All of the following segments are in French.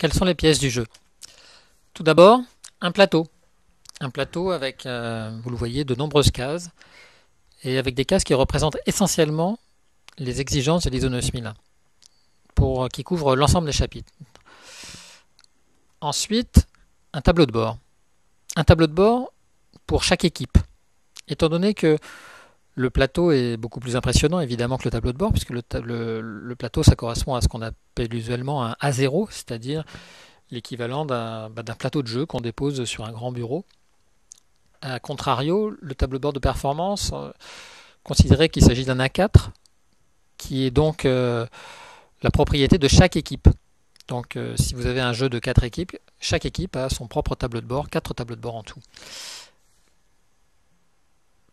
Quelles sont les pièces du jeu? Tout d'abord, un plateau. Un plateau avec, vous le voyez, de nombreuses cases, et avec des cases qui représentent essentiellement les exigences de l'ISO 9001, qui couvrent l'ensemble des chapitres. Ensuite, un tableau de bord. Un tableau de bord pour chaque équipe. Étant donné que le plateau est beaucoup plus impressionnant évidemment que le tableau de bord, puisque le plateau ça correspond à ce qu'on appelle usuellement un A0, c'est-à-dire l'équivalent d'un plateau de jeu qu'on dépose sur un grand bureau. A contrario, le tableau de bord de performance, considérez qu'il s'agit d'un A4, qui est donc la propriété de chaque équipe. Donc si vous avez un jeu de 4 équipes, chaque équipe a son propre tableau de bord, 4 tableaux de bord en tout.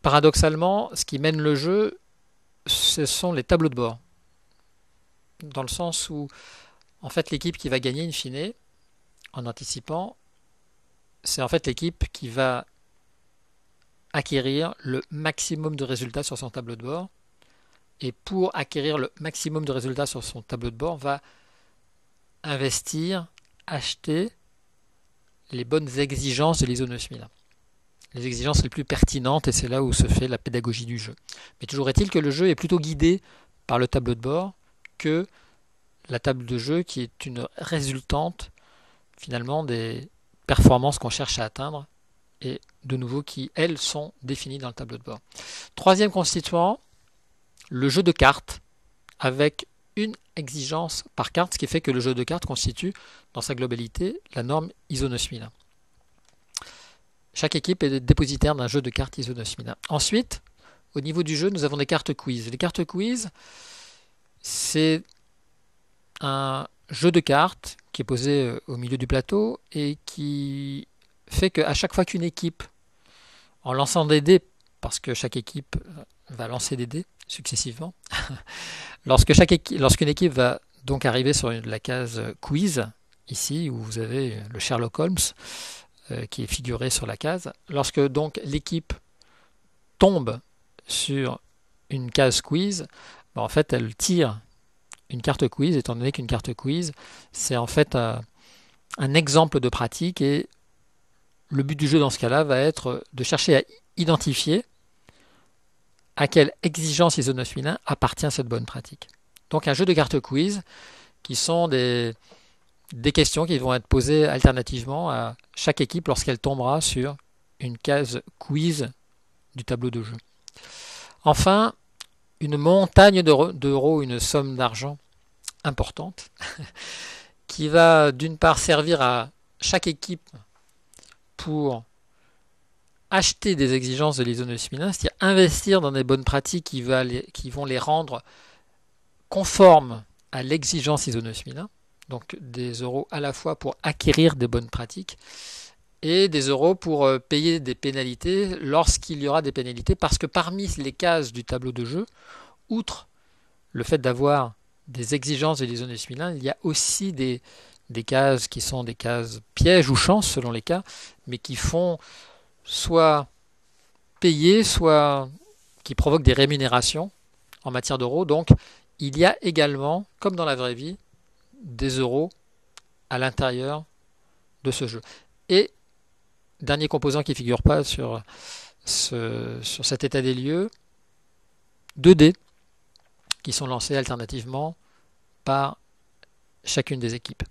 Paradoxalement, ce qui mène le jeu, ce sont les tableaux de bord. Dans le sens où, en fait, l'équipe qui va gagner in fine, en anticipant, c'est en fait l'équipe qui va acquérir le maximum de résultats sur son tableau de bord. Et pour acquérir le maximum de résultats sur son tableau de bord, va investir, acheter les bonnes exigences de l'ISO 9001. Les exigences les plus pertinentes, et c'est là où se fait la pédagogie du jeu. Mais toujours est-il que le jeu est plutôt guidé par le tableau de bord que la table de jeu qui est une résultante finalement des performances qu'on cherche à atteindre et de nouveau qui, elles, sont définies dans le tableau de bord. Troisième constituant, le jeu de cartes avec une exigence par carte, ce qui fait que le jeu de cartes constitue dans sa globalité la norme ISO 9001. Chaque équipe est dépositaire d'un jeu de cartes ISO 9001. Ensuite, au niveau du jeu, nous avons des cartes quiz. Les cartes quiz, c'est un jeu de cartes qui est posé au milieu du plateau et qui fait qu'à chaque fois qu'une équipe, en lançant des dés, parce que chaque équipe va lancer des dés successivement, lorsqu'une équipe va donc arriver sur la case quiz, ici où vous avez le Sherlock Holmes qui est figuré sur la case, lorsque donc l'équipe tombe sur une case quiz, en fait elle tire une carte quiz, étant donné qu'une carte quiz c'est en fait un exemple de pratique, et le but du jeu dans ce cas-là va être de chercher à identifier à quelle exigence ISO 9001 appartient cette bonne pratique. Donc un jeu de cartes quiz qui sont des questions qui vont être posées alternativement à chaque équipe lorsqu'elle tombera sur une case quiz du tableau de jeu. Enfin, une montagne d'euros, une somme d'argent importante, qui va d'une part servir à chaque équipe pour acheter des exigences de l'ISO 9001, c'est-à-dire investir dans des bonnes pratiques qui vont les rendre conformes à l'exigence ISO 9001, donc des euros à la fois pour acquérir des bonnes pratiques et des euros pour payer des pénalités lorsqu'il y aura des pénalités, parce que parmi les cases du tableau de jeu, outre le fait d'avoir des exigences de l'ISO 9001, il y a aussi des cases qui sont des cases pièges ou chance selon les cas, mais qui font soit payer, soit qui provoquent des rémunérations en matière d'euros. Donc il y a également, comme dans la vraie vie, des euros à l'intérieur de ce jeu. Et dernier composant qui ne figure pas sur cet état des lieux, 2 dés qui sont lancés alternativement par chacune des équipes.